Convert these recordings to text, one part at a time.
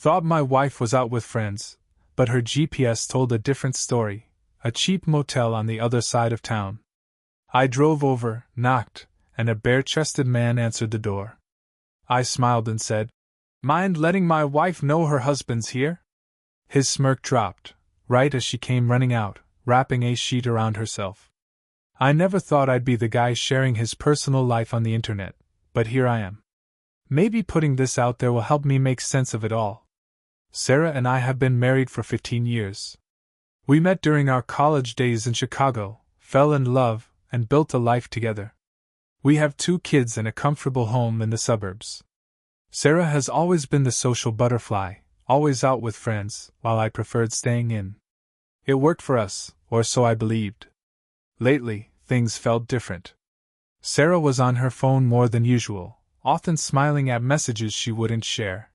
Thought my wife was out with friends, but her GPS told a different story, a cheap motel on the other side of town. I drove over, knocked, and a bare-chested man answered the door. I smiled and said, "Mind letting my wife know her husband's here?" His smirk dropped, right as she came running out, wrapping a sheet around herself. I never thought I'd be the guy sharing his personal life on the internet, but here I am. Maybe putting this out there will help me make sense of it all. Sarah and I have been married for 15 years. We met during our college days in Chicago, fell in love, and built a life together. We have 2 kids and a comfortable home in the suburbs. Sarah has always been the social butterfly, always out with friends, while I preferred staying in. It worked for us, or so I believed. Lately, things felt different. Sarah was on her phone more than usual, often smiling at messages she wouldn't share.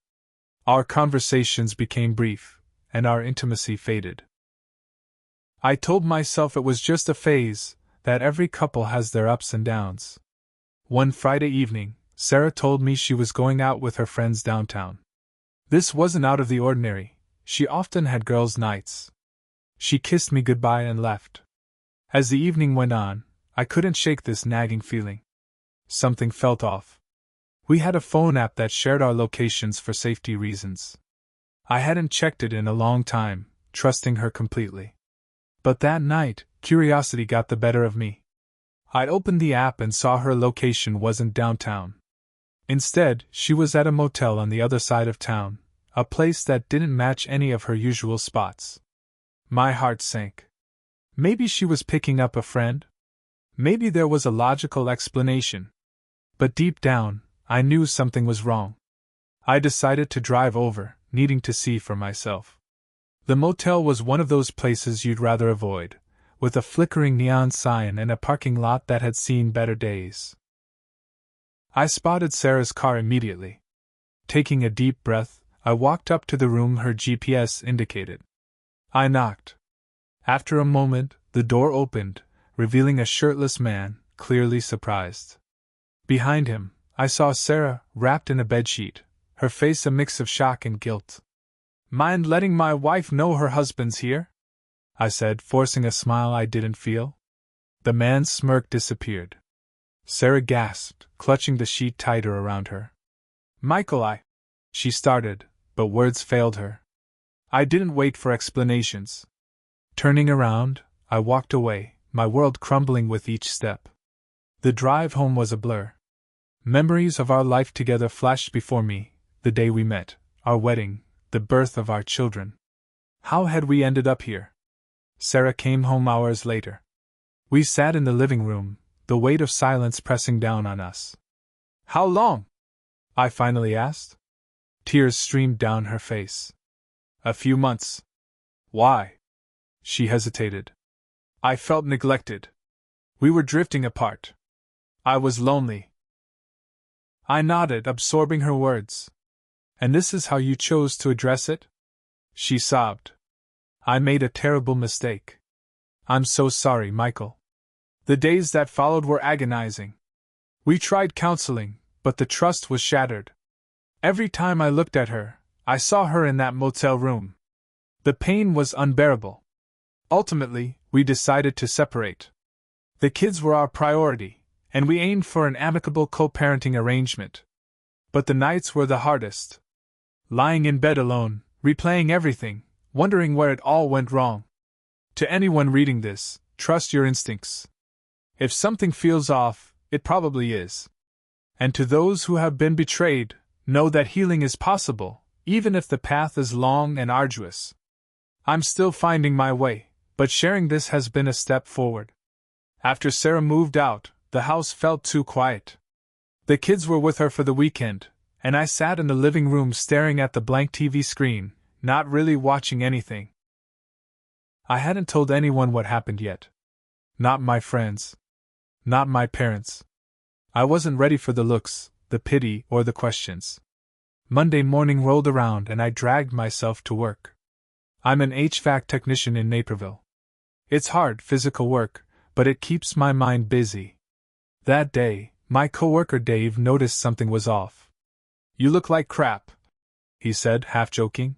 Our conversations became brief, and our intimacy faded. I told myself it was just a phase, that every couple has their ups and downs. One Friday evening, Sarah told me she was going out with her friends downtown. This wasn't out of the ordinary, she often had girls' nights. She kissed me goodbye and left. As the evening went on, I couldn't shake this nagging feeling. Something felt off. We had a phone app that shared our locations for safety reasons. I hadn't checked it in a long time, trusting her completely. But that night, curiosity got the better of me. I opened the app and saw her location wasn't downtown. Instead, she was at a motel on the other side of town, a place that didn't match any of her usual spots. My heart sank. Maybe she was picking up a friend? Maybe there was a logical explanation. But deep down, I knew something was wrong. I decided to drive over, needing to see for myself. The motel was one of those places you'd rather avoid, with a flickering neon sign and a parking lot that had seen better days. I spotted Sarah's car immediately. Taking a deep breath, I walked up to the room her GPS indicated. I knocked. After a moment, the door opened, revealing a shirtless man, clearly surprised. Behind him, I saw Sarah, wrapped in a bedsheet, her face a mix of shock and guilt. "Mind letting my wife know her husband's here?" I said, forcing a smile I didn't feel. The man's smirk disappeared. Sarah gasped, clutching the sheet tighter around her. "Michael, She started, but words failed her. I didn't wait for explanations. Turning around, I walked away, my world crumbling with each step. The drive home was a blur. Memories of our life together flashed before me, the day we met, our wedding, the birth of our children. How had we ended up here? Sarah came home hours later. We sat in the living room, the weight of silence pressing down on us. "How long?" I finally asked. Tears streamed down her face. "A few months." "Why?" She hesitated. "I felt neglected. We were drifting apart. I was lonely." I nodded, absorbing her words. "And this is how you chose to address it?" She sobbed. "I made a terrible mistake. I'm so sorry, Michael." The days that followed were agonizing. We tried counseling, but the trust was shattered. Every time I looked at her, I saw her in that motel room. The pain was unbearable. Ultimately, we decided to separate. The kids were our priority, and we aimed for an amicable co-parenting arrangement. But the nights were the hardest. Lying in bed alone, replaying everything, wondering where it all went wrong. To anyone reading this, trust your instincts. If something feels off, it probably is. And to those who have been betrayed, know that healing is possible, even if the path is long and arduous. I'm still finding my way, but sharing this has been a step forward. After Sarah moved out, the house felt too quiet. The kids were with her for the weekend, and I sat in the living room staring at the blank TV screen, not really watching anything. I hadn't told anyone what happened yet. Not my friends. Not my parents. I wasn't ready for the looks, the pity, or the questions. Monday morning rolled around and I dragged myself to work. I'm an HVAC technician in Naperville. It's hard, physical work, but it keeps my mind busy. That day, my coworker Dave noticed something was off. "You look like crap," he said, half joking.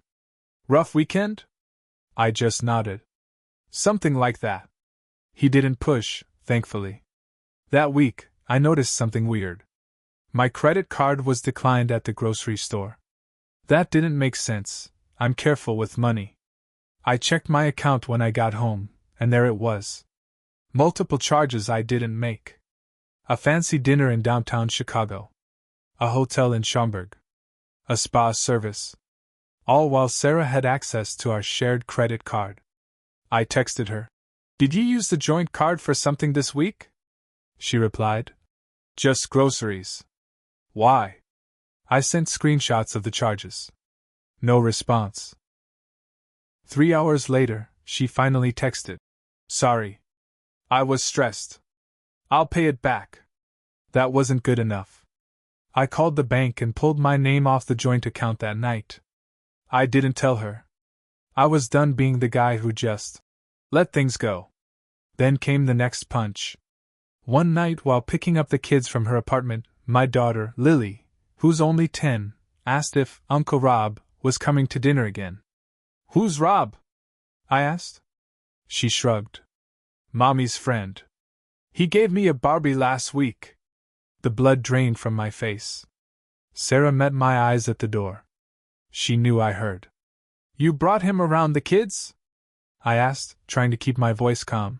Rough weekend? I just nodded. Something like that. He didn't push, thankfully. That week, I noticed something weird. My credit card was declined at the grocery store. That didn't make sense. I'm careful with money. I checked my account when I got home, and there it was. Multiple charges I didn't make. A fancy dinner in downtown Chicago. A hotel in Schaumburg. A spa service. All while Sarah had access to our shared credit card. I texted her. Did you use the joint card for something this week? She replied. Just groceries. Why? I sent screenshots of the charges. No response. 3 hours later, she finally texted. Sorry. I was stressed. I'll pay it back. That wasn't good enough. I called the bank and pulled my name off the joint account that night. I didn't tell her. I was done being the guy who just let things go. Then came the next punch. One night while picking up the kids from her apartment, my daughter, Lily, who's only 10, asked if Uncle Rob was coming to dinner again. Who's Rob? I asked. She shrugged. Mommy's friend. He gave me a Barbie last week. The blood drained from my face. Sarah met my eyes at the door. She knew I heard. You brought him around the kids? I asked, trying to keep my voice calm.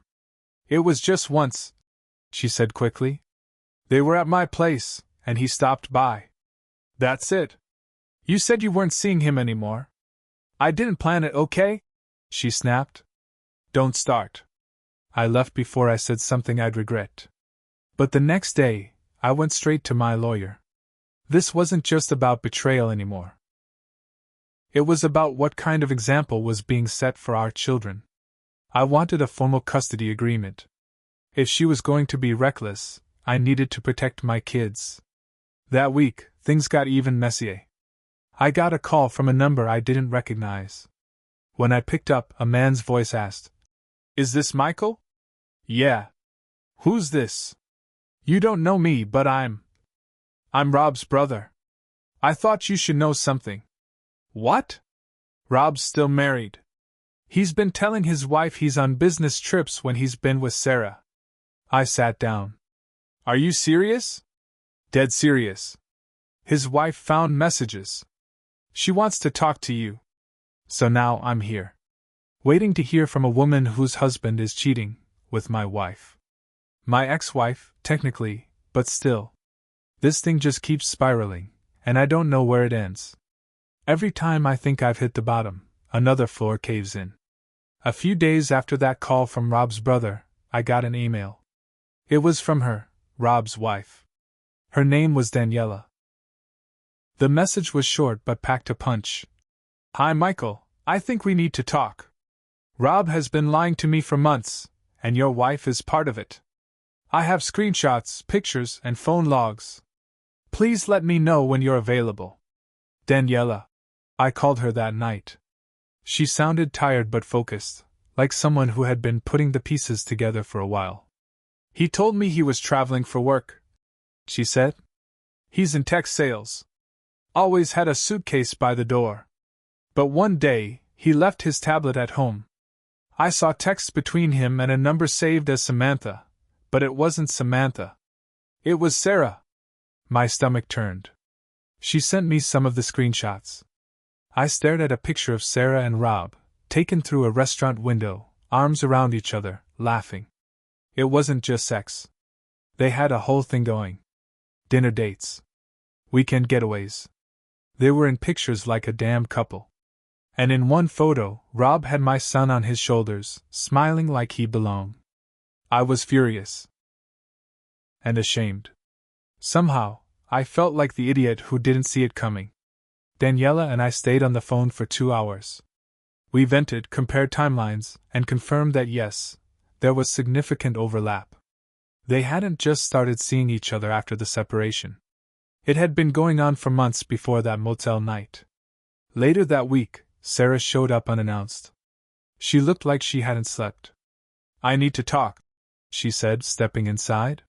It was just once, she said quickly. They were at my place, and he stopped by. That's it. You said you weren't seeing him anymore. I didn't plan it, okay? She snapped. Don't start. I left before I said something I'd regret. But the next day, I went straight to my lawyer. This wasn't just about betrayal anymore. It was about what kind of example was being set for our children. I wanted a formal custody agreement. If she was going to be reckless, I needed to protect my kids. That week, things got even messier. I got a call from a number I didn't recognize. When I picked up, a man's voice asked, Is this Michael? Yeah. Who's this? You don't know me, but I'm Rob's brother. I thought you should know something. What? Rob's still married. He's been telling his wife he's on business trips when he's been with Sarah. I sat down. Are you serious? Dead serious. His wife found messages. She wants to talk to you. So now I'm here. Waiting to hear from a woman whose husband is cheating with my wife. My ex-wife, technically, but still. This thing just keeps spiraling, and I don't know where it ends. Every time I think I've hit the bottom, another floor caves in. A few days after that call from Rob's brother, I got an email. It was from her, Rob's wife. Her name was Daniela. The message was short but packed a punch. Hi Michael, I think we need to talk. Rob has been lying to me for months, and your wife is part of it. I have screenshots, pictures, and phone logs. Please let me know when you're available. Daniela. I called her that night. She sounded tired but focused, like someone who had been putting the pieces together for a while. He told me he was traveling for work, she said. He's in tech sales. Always had a suitcase by the door. But one day, he left his tablet at home. I saw texts between him and a number saved as Samantha, but it wasn't Samantha. It was Sarah. My stomach turned. She sent me some of the screenshots. I stared at a picture of Sarah and Rob, taken through a restaurant window, arms around each other, laughing. It wasn't just sex. They had a whole thing going. Dinner dates. Weekend getaways. They were in pictures like a damn couple. And in one photo, Rob had my son on his shoulders, smiling like he belonged. I was furious. And ashamed. Somehow, I felt like the idiot who didn't see it coming. Daniela and I stayed on the phone for 2 hours. We vented, compared timelines, and confirmed that yes, there was significant overlap. They hadn't just started seeing each other after the separation. It had been going on for months before that motel night. Later that week, Sarah showed up unannounced. She looked like she hadn't slept. I need to talk, she said, stepping inside.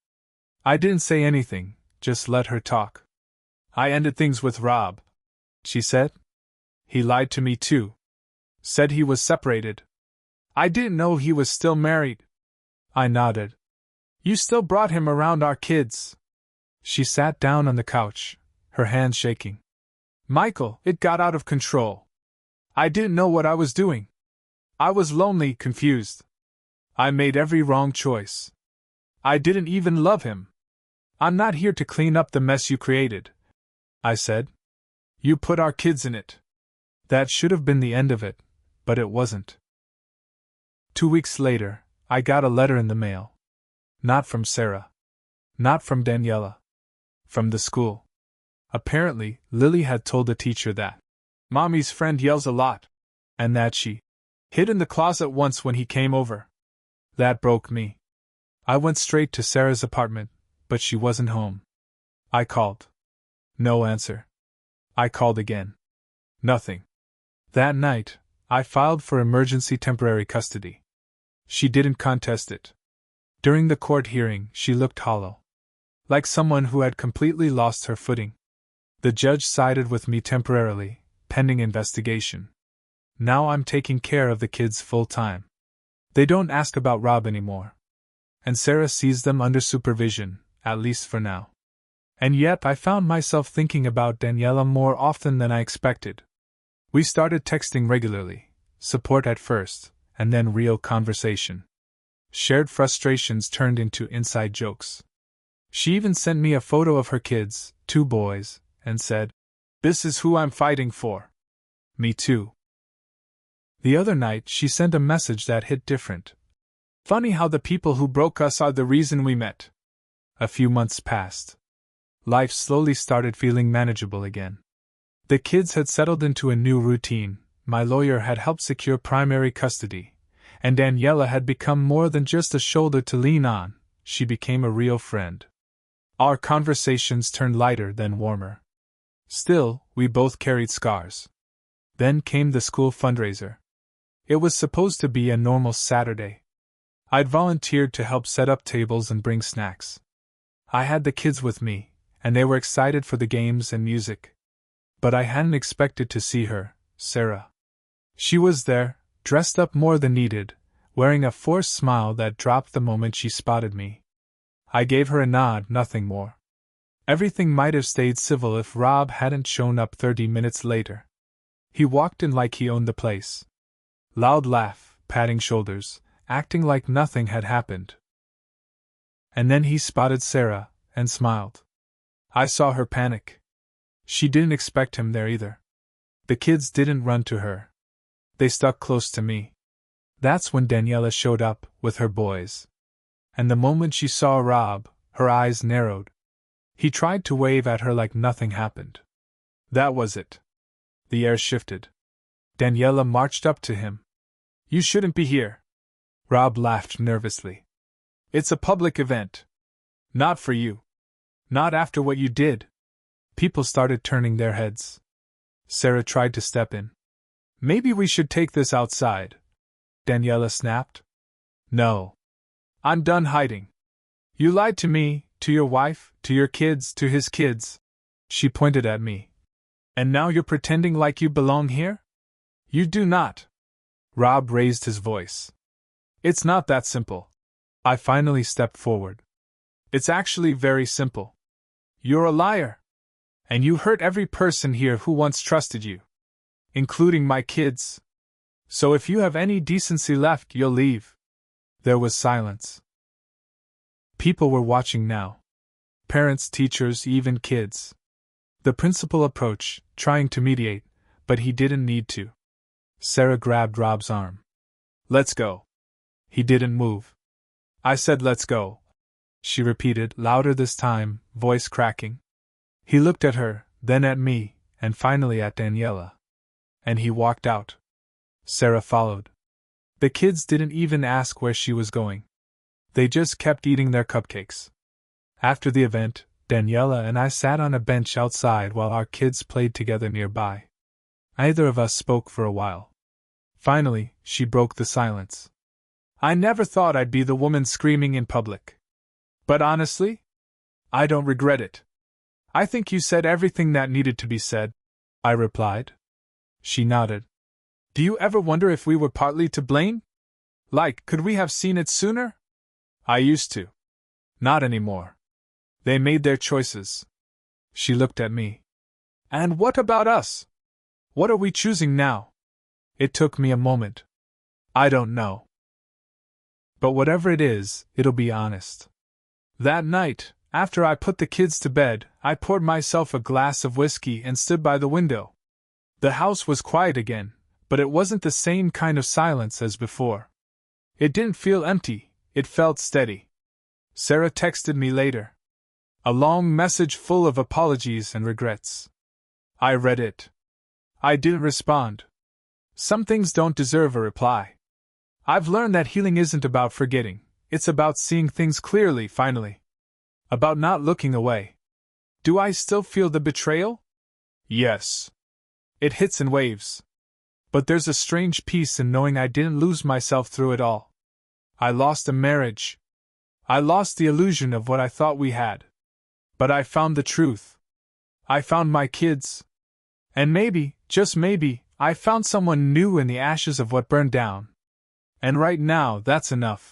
I didn't say anything, just let her talk. I ended things with Rob, she said. He lied to me too. Said he was separated. I didn't know he was still married. I nodded. You still brought him around our kids. She sat down on the couch, her hands shaking. Michael, it got out of control. I didn't know what I was doing. I was lonely, confused. I made every wrong choice. I didn't even love him. I'm not here to clean up the mess you created, I said. You put our kids in it. That should have been the end of it, but it wasn't. 2 weeks later, I got a letter in the mail. Not from Sarah. Not from Daniela. From the school. Apparently, Lily had told the teacher that Mommy's friend yells a lot, and that she hid in the closet once when he came over. That broke me. I went straight to Sarah's apartment, but she wasn't home. I called. No answer. I called again. Nothing. That night, I filed for emergency temporary custody. She didn't contest it. During the court hearing, she looked hollow. Like someone who had completely lost her footing. The judge sided with me temporarily, pending investigation. Now I'm taking care of the kids full time. They don't ask about Rob anymore. And Sarah sees them under supervision, at least for now. And yet I found myself thinking about Daniela more often than I expected. We started texting regularly, support at first, and then real conversation. Shared frustrations turned into inside jokes. She even sent me a photo of her kids, 2 boys, and said, "This is who I'm fighting for." Me too. The other night she sent a message that hit different. Funny how the people who broke us are the reason we met. A few months passed. Life slowly started feeling manageable again. The kids had settled into a new routine, my lawyer had helped secure primary custody, and Daniela had become more than just a shoulder to lean on, she became a real friend. Our conversations turned lighter then warmer. Still, we both carried scars. Then came the school fundraiser. It was supposed to be a normal Saturday. I'd volunteered to help set up tables and bring snacks. I had the kids with me, and they were excited for the games and music. But I hadn't expected to see her, Sarah. She was there, dressed up more than needed, wearing a forced smile that dropped the moment she spotted me. I gave her a nod, nothing more. Everything might have stayed civil if Rob hadn't shown up 30 minutes later. He walked in like he owned the place. Loud laugh, patting shoulders, acting like nothing had happened. And then he spotted Sarah, and smiled. I saw her panic. She didn't expect him there either. The kids didn't run to her. They stuck close to me. That's when Daniela showed up, with her boys. And the moment she saw Rob, her eyes narrowed. He tried to wave at her like nothing happened. That was it. The air shifted. Daniela marched up to him. "You shouldn't be here." Rob laughed nervously. "It's a public event. Not for you. Not after what you did." People started turning their heads. Sarah tried to step in. "Maybe we should take this outside," Daniela snapped. "No. I'm done hiding. You lied to me, to your wife, to your kids, to his kids." She pointed at me. "And now you're pretending like you belong here? You do not." Rob raised his voice. "It's not that simple." I finally stepped forward. "It's actually very simple. You're a liar. And you hurt every person here who once trusted you. Including my kids. So if you have any decency left, you'll leave." There was silence. People were watching now. Parents, teachers, even kids. The principal approached, trying to mediate, but he didn't need to. Sarah grabbed Rob's arm. "Let's go." He didn't move. "I said let's go," she repeated, louder this time, voice cracking. He looked at her, then at me, and finally at Daniela. And he walked out. Sarah followed. The kids didn't even ask where she was going. They just kept eating their cupcakes. After the event, Daniela and I sat on a bench outside while our kids played together nearby. Neither of us spoke for a while. Finally, she broke the silence. "I never thought I'd be the woman screaming in public. But honestly, I don't regret it. I think you said everything that needed to be said," I replied. She nodded. Do you ever wonder if we were partly to blame? Like, could we have seen it sooner? I used to. Not anymore. They made their choices. She looked at me. And what about us? What are we choosing now? It took me a moment. I don't know. But whatever it is, it'll be honest. That night, after I put the kids to bed, I poured myself a glass of whiskey and stood by the window. The house was quiet again, but it wasn't the same kind of silence as before. It didn't feel empty, it felt steady. Sarah texted me later. A long message full of apologies and regrets. I read it. I didn't respond. Some things don't deserve a reply. I've learned that healing isn't about forgetting, it's about seeing things clearly finally. About not looking away. Do I still feel the betrayal? Yes. It hits in waves. But there's a strange peace in knowing I didn't lose myself through it all. I lost a marriage. I lost the illusion of what I thought we had. But I found the truth. I found my kids. And maybe, just maybe, I found someone new in the ashes of what burned down. And right now, that's enough.